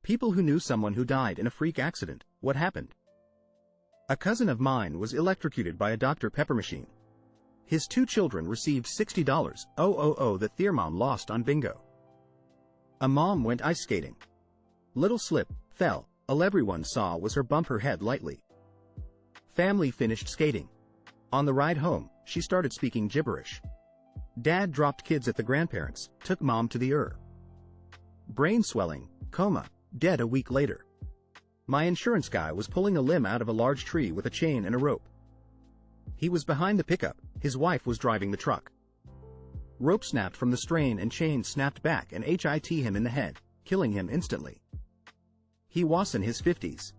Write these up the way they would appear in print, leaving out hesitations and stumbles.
People who knew someone who died in a freak accident. What happened? A cousin of mine was electrocuted by a Dr. Pepper machine. His 2 children received $60. that their mom lost on bingo. A mom went ice skating. Little slip, fell. All everyone saw was her bump her head lightly. Family finished skating. On the ride home, she started speaking gibberish. Dad dropped kids at the grandparents', took mom to the ER. Brain swelling, coma, dead a week later. My insurance guy was pulling a limb out of a large tree with a chain and a rope. He was behind the pickup, his wife was driving the truck. Rope snapped from the strain and chain snapped back and hit him in the head, killing him instantly. He was in his 50s.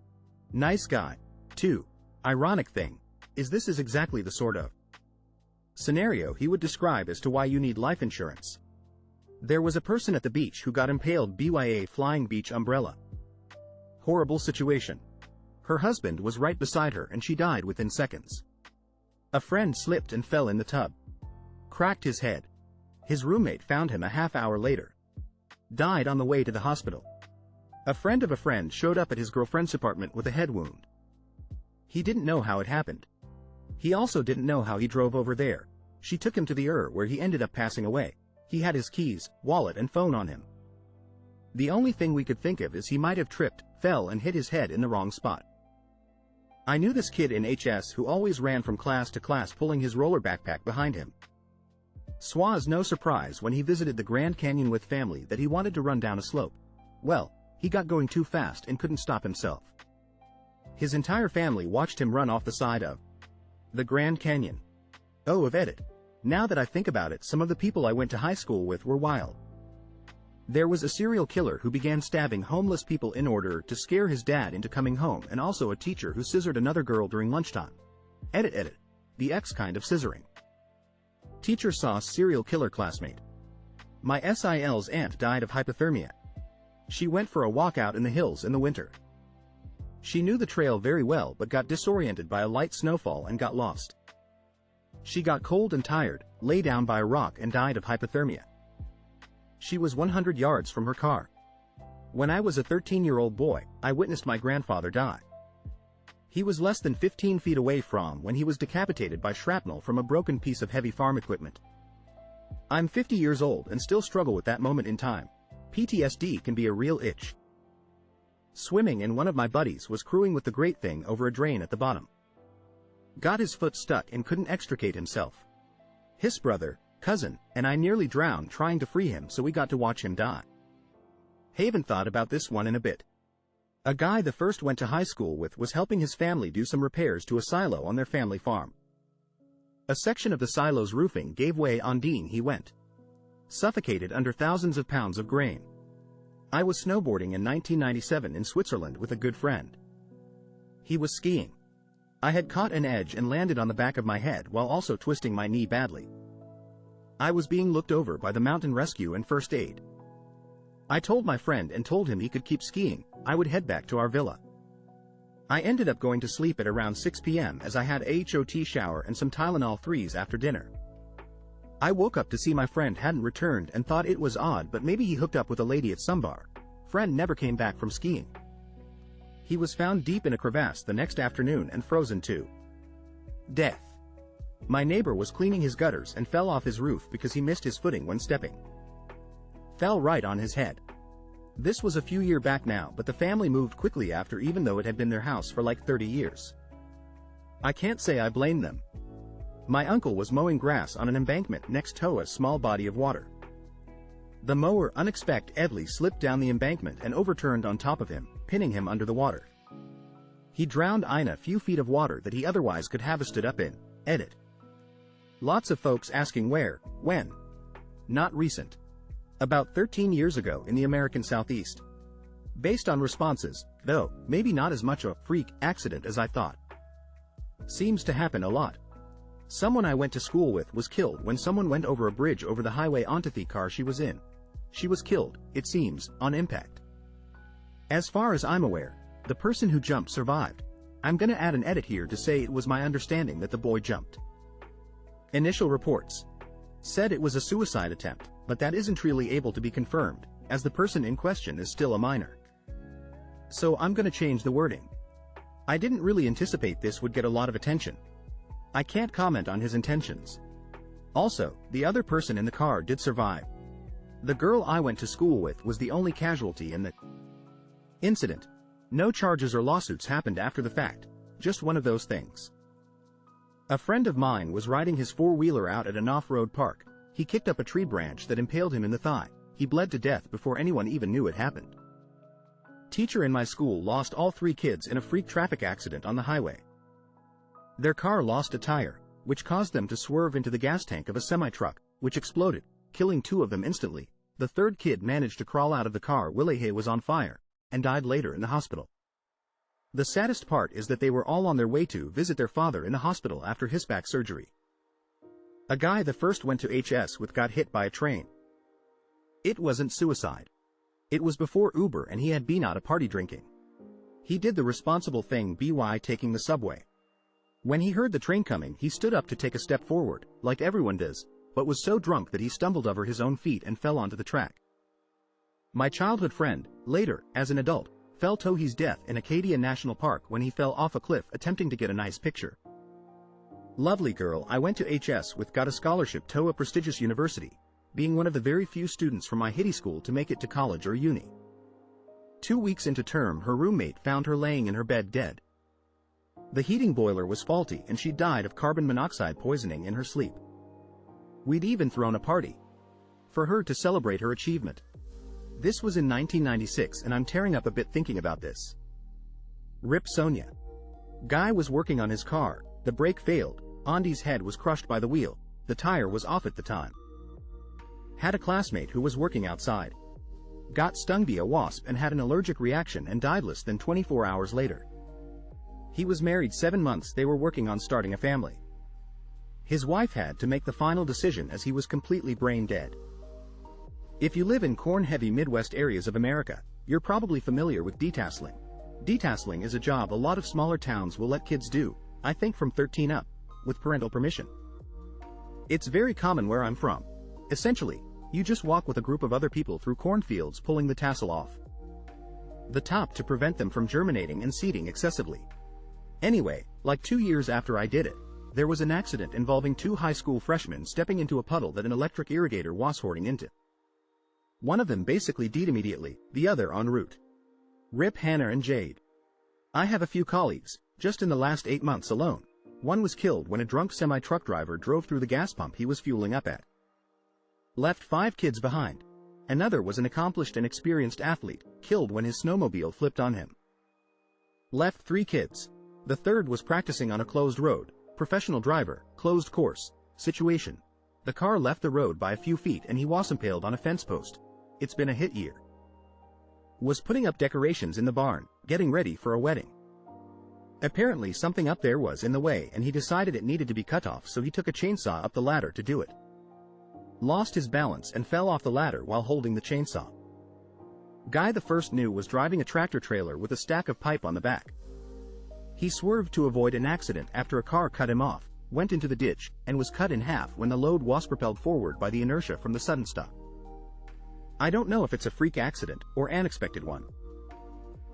Nice guy, too. Ironic thing is this is exactly the sort of scenario he would describe as to why you need life insurance. There was a person at the beach who got impaled by a flying beach umbrella. Horrible situation. Her husband was right beside her and she died within seconds. A friend slipped and fell in the tub. Cracked his head. His roommate found him a half hour later. Died on the way to the hospital. A friend of a friend showed up at his girlfriend's apartment with a head wound. He didn't know how it happened. He also didn't know how he drove over there. She took him to the ER where he ended up passing away. He had his keys, wallet and phone on him. The only thing we could think of is he might have tripped, fell and hit his head in the wrong spot. I knew this kid in HS who always ran from class to class pulling his roller backpack behind him. Swaz no surprise when he visited the Grand Canyon with family that he wanted to run down a slope. Well, he got going too fast and couldn't stop himself. His entire family watched him run off the side of the Grand Canyon. Oh, of edit. Now that I think about it, some of the people I went to high school with were wild. There was a serial killer who began stabbing homeless people in order to scare his dad into coming home, and also a teacher who scissored another girl during lunchtime. Edit. The X kind of scissoring. Teacher saw serial killer classmate. My SIL's aunt died of hypothermia. She went for a walk out in the hills in the winter. She knew the trail very well but got disoriented by a light snowfall and got lost. She got cold and tired, lay down by a rock and died of hypothermia. She was 100 yards from her car. When I was a 13-year-old boy, I witnessed my grandfather die. He was less than 15 feet away from when he was decapitated by shrapnel from a broken piece of heavy farm equipment. I'm 50 years old and still struggle with that moment in time. PTSD can be a real itch. Swimming, and one of my buddies was crewing with the great thing over a drain at the bottom. Got his foot stuck and couldn't extricate himself. His brother, cousin, and I nearly drowned trying to free him, so we got to watch him die. Haven't thought about this one in a bit. A guy the first went to high school with was helping his family do some repairs to a silo on their family farm. A section of the silo's roofing gave way on Dean he went. Suffocated under thousands of pounds of grain. I was snowboarding in 1997 in Switzerland with a good friend. He was skiing. I had caught an edge and landed on the back of my head while also twisting my knee badly. I was being looked over by the mountain rescue and first aid. I told my friend and told him he could keep skiing. I would head back to our villa. I ended up going to sleep at around 6 p.m. as I had a HOT shower and some Tylenol 3s after dinner. I woke up to see my friend hadn't returned and thought it was odd, but maybe he hooked up with a lady at some bar. Friend never came back from skiing. He was found deep in a crevasse the next afternoon and frozen to death. My neighbor was cleaning his gutters and fell off his roof because he missed his footing when stepping. Fell right on his head. This was a few years back now, but the family moved quickly after, even though it had been their house for like 30 years. I can't say I blame them. My uncle was mowing grass on an embankment next to a small body of water. The mower unexpectedly slipped down the embankment and overturned on top of him, pinning him under the water. He drowned in a few feet of water that he otherwise could have stood up in. Edit. Lots of folks asking where, when. Not recent. About 13 years ago in the American Southeast. Based on responses, though, maybe not as much a freak accident as I thought. Seems to happen a lot. Someone I went to school with was killed when someone went over a bridge over the highway onto the car she was in. She was killed, it seems, on impact. As far as I'm aware, the person who jumped survived. I'm gonna add an edit here to say it was my understanding that the boy jumped. Initial reports said it was a suicide attempt, but that isn't really able to be confirmed, as the person in question is still a minor. So I'm gonna change the wording. I didn't really anticipate this would get a lot of attention. I can't comment on his intentions. Also, the other person in the car did survive. The girl I went to school with was the only casualty in the incident. No charges or lawsuits happened after the fact, just one of those things. A friend of mine was riding his four-wheeler out at an off-road park. He kicked up a tree branch that impaled him in the thigh. He bled to death before anyone even knew it happened. Teacher in my school lost all 3 kids in a freak traffic accident on the highway. Their car lost a tire, which caused them to swerve into the gas tank of a semi-truck, which exploded, killing 2 of them instantly. The 3rd kid managed to crawl out of the car while he was on fire, and died later in the hospital. The saddest part is that they were all on their way to visit their father in the hospital after his back surgery. A guy that first went to HS with got hit by a train. It wasn't suicide. It was before Uber and he had been out a party drinking. He did the responsible thing by taking the subway. When he heard the train coming, he stood up to take a step forward, like everyone does, but was so drunk that he stumbled over his own feet and fell onto the track. My childhood friend, later, as an adult, fell to his death in Acadia National Park when he fell off a cliff attempting to get a nice picture. Lovely girl I went to HS with got a scholarship to a prestigious university, being one of the very few students from my hippie school to make it to college or uni. 2 weeks into term, her roommate found her laying in her bed dead. The heating boiler was faulty and she died of carbon monoxide poisoning in her sleep. We'd even thrown a party for her to celebrate her achievement. This was in 1996 and I'm tearing up a bit thinking about this. Rip Sonia. Guy was working on his car, the brake failed, Andy's head was crushed by the wheel, the tire was off at the time. Had a classmate who was working outside. Got stung by a wasp and had an allergic reaction and died less than 24 hours later. He was married 7 months. They were working on starting a family. His wife had to make the final decision as he was completely brain dead. If you live in corn-heavy Midwest areas of America, you're probably familiar with detasseling. Detasseling is a job a lot of smaller towns will let kids do, I think from 13 up, with parental permission. It's very common where I'm from. Essentially, you just walk with a group of other people through cornfields pulling the tassel off the top to prevent them from germinating and seeding excessively. Anyway, like 2 years after I did it, there was an accident involving 2 high school freshmen stepping into a puddle that an electric irrigator was hoarding into. One of them basically died immediately, the other en route. Rip Hannah and Jade. I have a few colleagues, just in the last 8 months alone. One was killed when a drunk semi-truck driver drove through the gas pump he was fueling up at. Left 5 kids behind. Another was an accomplished and experienced athlete, killed when his snowmobile flipped on him. Left 3 kids. The third was practicing on a closed road, professional driver, closed course, situation. The car left the road by a few feet and he was impaled on a fence post. It's been a hit year. Was putting up decorations in the barn, getting ready for a wedding. Apparently something up there was in the way and he decided it needed to be cut off, so he took a chainsaw up the ladder to do it. Lost his balance and fell off the ladder while holding the chainsaw. Guy the first knew was driving a tractor trailer with a stack of pipe on the back. He swerved to avoid an accident after a car cut him off, went into the ditch, and was cut in half when the load was propelled forward by the inertia from the sudden stop. I don't know if it's a freak accident or an unexpected one.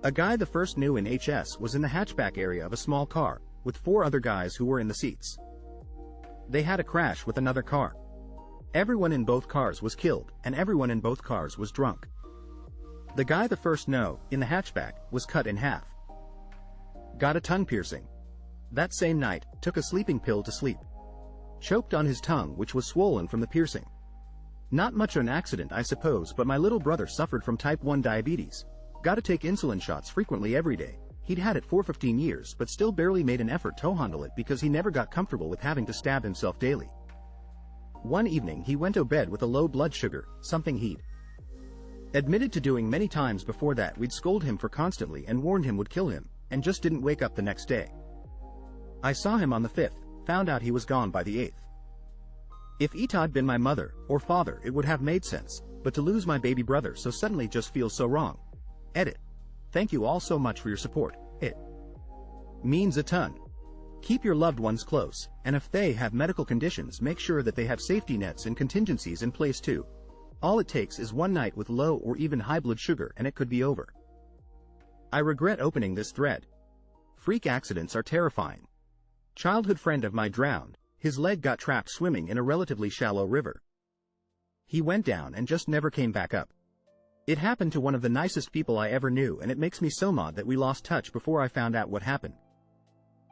A guy the first knew in HS was in the hatchback area of a small car, with 4 other guys who were in the seats. They had a crash with another car. Everyone in both cars was killed, and everyone in both cars was drunk. The guy the first knew, in the hatchback, was cut in half. Got a tongue piercing. That same night, took a sleeping pill to sleep. Choked on his tongue, which was swollen from the piercing. Not much of an accident, I suppose, but my little brother suffered from type 1 diabetes. Gotta take insulin shots frequently every day. He'd had it for 15 years but still barely made an effort to handle it because he never got comfortable with having to stab himself daily. One evening he went to bed with a low blood sugar, something he'd admitted to doing many times before that. We'd scold him for constantly and warned him would kill him, and just didn't wake up the next day. I saw him on the 5th, found out he was gone by the 8th. If it had been my mother or father it would have made sense, but to lose my baby brother so suddenly just feels so wrong. Edit. Thank you all so much for your support, it means a ton. Keep your loved ones close, and if they have medical conditions make sure that they have safety nets and contingencies in place too. All it takes is one night with low or even high blood sugar and it could be over. I regret opening this thread. Freak accidents are terrifying. Childhood friend of mine drowned. His leg got trapped swimming in a relatively shallow river. He went down and just never came back up. It happened to one of the nicest people I ever knew, and it makes me so mad that we lost touch before I found out what happened.